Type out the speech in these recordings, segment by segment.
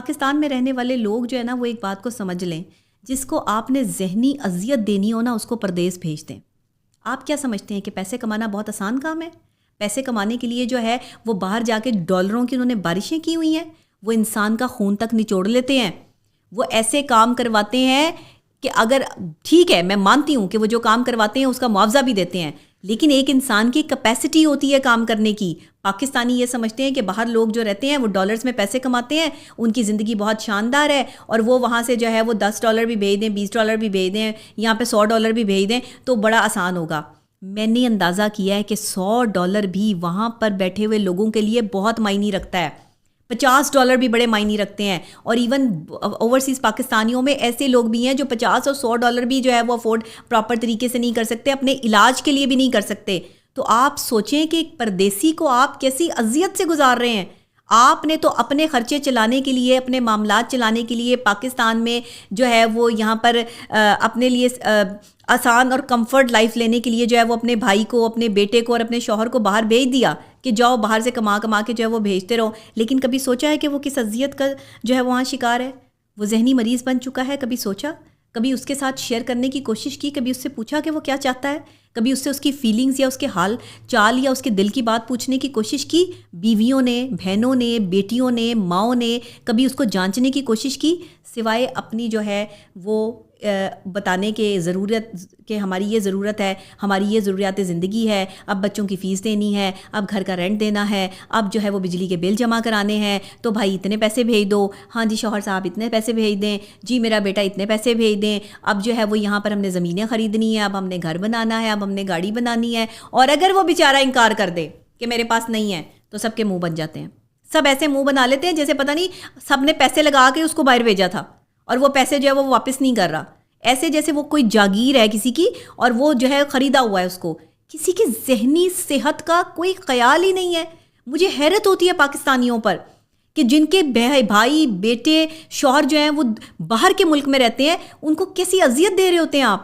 پاکستان میں رہنے والے لوگ جو ہے نا وہ ایک بات کو سمجھ لیں, جس کو آپ نے ذہنی اذیت دینی ہو نا اس کو پردیس بھیج دیں. آپ کیا سمجھتے ہیں کہ پیسے کمانا بہت آسان کام ہے؟ پیسے کمانے کے لیے جو ہے وہ باہر جا کے ڈالروں کی انہوں نے بارشیں کی ہوئی ہیں, وہ انسان کا خون تک نچوڑ لیتے ہیں, وہ ایسے کام کرواتے ہیں کہ اگر ٹھیک ہے میں مانتی ہوں کہ وہ جو کام کرواتے ہیں اس کا معاوضہ بھی دیتے ہیں, لیکن ایک انسان کی کیپیسٹی ہوتی ہے کام کرنے کی. پاکستانی یہ سمجھتے ہیں کہ باہر لوگ جو رہتے ہیں وہ ڈالرز میں پیسے کماتے ہیں, ان کی زندگی بہت شاندار ہے, اور وہ وہاں سے جو ہے وہ $10 بھی بھیج دیں, $20 بھی بھیج دیں, یہاں پہ $100 بھی بھیج دیں تو بڑا آسان ہوگا. میں نے اندازہ کیا ہے کہ $100 بھی وہاں پر بیٹھے ہوئے لوگوں کے لیے بہت معنی رکھتا ہے, $50 بھی بڑے معنی رکھتے ہیں. اور ایون اوورسیز پاکستانیوں میں ایسے لوگ بھی ہیں جو $50 اور $100 بھی جو ہے وہ افورڈ پراپر طریقے سے نہیں کر سکتے, اپنے علاج کے لیے بھی نہیں کر سکتے. تو آپ سوچیں کہ ایک پردیسی کو آپ کیسی اذیت سے گزار رہے ہیں. آپ نے تو اپنے خرچے چلانے کے لیے, اپنے معاملات چلانے کے لیے پاکستان میں جو ہے وہ یہاں پر اپنے لیے آسان اور کمفرٹ لائف لینے کے لیے جو ہے وہ اپنے بھائی کو, اپنے بیٹے کو اور اپنے شوہر کو باہر بھیج دیا کہ جاؤ باہر سے کما کے جو ہے وہ بھیجتے رہو. لیکن کبھی سوچا ہے کہ وہ کس اذیت کا جو ہے وہاں شکار ہے؟ وہ ذہنی مریض بن چکا ہے. کبھی سوچا, کبھی اس کے ساتھ شیئر کرنے کی کوشش کی, کبھی اس سے پوچھا کہ وہ کیا چاہتا ہے, کبھی اس سے اس کی فیلنگز یا اس کے حال چال یا اس کے دل کی بات پوچھنے کی کوشش کی؟ بیویوں نے, بہنوں نے, بیٹیوں نے, ماؤں نے کبھی اس کو جانچنے کی کوشش کی, سوائے اپنی جو ہے وہ بتانے کے ضرورت کہ ہماری یہ ضرورت ہے, ہماری یہ ضروریات زندگی ہے, اب بچوں کی فیس دینی ہے, اب گھر کا رینٹ دینا ہے, اب جو ہے وہ بجلی کے بل جمع کرانے ہیں, تو بھائی اتنے پیسے بھیج دو, ہاں جی شوہر صاحب اتنے پیسے بھیج دیں, جی میرا بیٹا اتنے پیسے بھیج دیں, اب جو ہے وہ یہاں پر ہم نے زمینیں خریدنی ہے, اب ہم نے گھر بنانا ہے, اب ہم نے گاڑی بنانی ہے. اور اگر وہ بیچارہ انکار کر دے کہ میرے پاس نہیں ہے تو سب کے منہ بن جاتے ہیں. سب ایسے منہ بنا لیتے ہیں جیسے پتہ نہیں سب نے پیسے لگا کے اس کو باہر بھیجا تھا اور وہ پیسے جو ہے وہ واپس نہیں کر رہا, ایسے جیسے وہ کوئی جاگیر ہے کسی کی اور وہ جو ہے خریدا ہوا ہے اس کو. کسی کی ذہنی صحت کا کوئی خیال ہی نہیں ہے. مجھے حیرت ہوتی ہے پاکستانیوں پر کہ جن کے بھائی بیٹے شوہر جو ہیں وہ باہر کے ملک میں رہتے ہیں, ان کو کیسی اذیت دے رہے ہوتے ہیں آپ,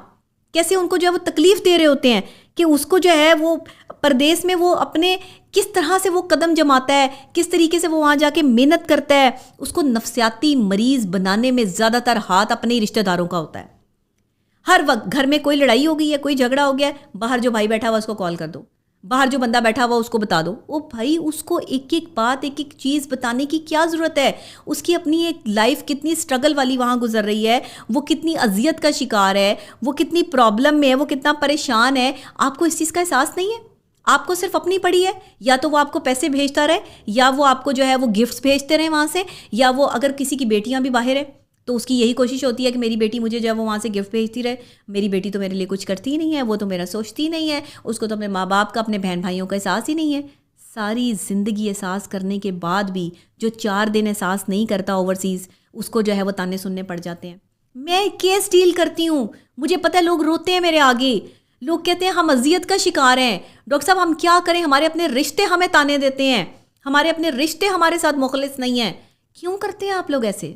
کیسے ان کو جو ہے وہ تکلیف دے رہے ہوتے ہیں کہ اس کو جو ہے وہ پردیس میں وہ اپنے کس طرح سے وہ قدم جماتا ہے, کس طریقے سے وہ وہاں جا کے محنت کرتا ہے. اس کو نفسیاتی مریض بنانے میں زیادہ تر ہاتھ اپنے رشتہ داروں کا ہوتا ہے. ہر وقت گھر میں کوئی لڑائی ہو گئی ہے, کوئی جھگڑا ہو گیا ہے, باہر جو بھائی بیٹھا ہوا اس کو کال کر دو, باہر جو بندہ بیٹھا ہوا اس کو بتا دو. او بھائی اس کو ایک ایک بات, ایک ایک چیز بتانے کی کیا ضرورت ہے؟ اس کی اپنی ایک لائف کتنی سٹرگل والی وہاں گزر رہی ہے, وہ کتنی اذیت کا شکار ہے, وہ کتنی پرابلم میں ہے, وہ کتنا پریشان ہے. آپ کو اس چیز کا احساس نہیں ہے؟ آپ کو صرف اپنی پڑی ہے, یا تو وہ آپ کو پیسے بھیجتا رہے, یا وہ آپ کو جو ہے وہ گفٹس بھیجتے رہے وہاں سے, یا وہ اگر کسی کی بیٹیاں بھی باہر ہیں تو اس کی یہی کوشش ہوتی ہے کہ میری بیٹی مجھے جو ہے وہ وہاں سے گفٹ بھیجتی رہے. میری بیٹی تو میرے لیے کچھ کرتی ہی نہیں ہے, وہ تو میرا سوچتی ہی نہیں ہے, اس کو تو اپنے ماں باپ کا, اپنے بہن بھائیوں کا احساس ہی نہیں ہے. ساری زندگی احساس کرنے کے بعد بھی جو 4 دن احساس نہیں کرتا اوورسیز, اس کو جو ہے وہ تانے سننے پڑ جاتے ہیں. میں کیس ڈیل کرتی ہوں, مجھے پتہ ہے لوگ روتے ہیں میرے آگے, لوگ کہتے ہیں ہم اذیت کا شکار ہیں, ڈاکٹر صاحب ہم کیا کریں, ہمارے اپنے رشتے ہمیں تانے دیتے ہیں, ہمارے اپنے رشتے ہمارے ساتھ مخلص نہیں ہیں. کیوں کرتے ہیں آپ لوگ ایسے؟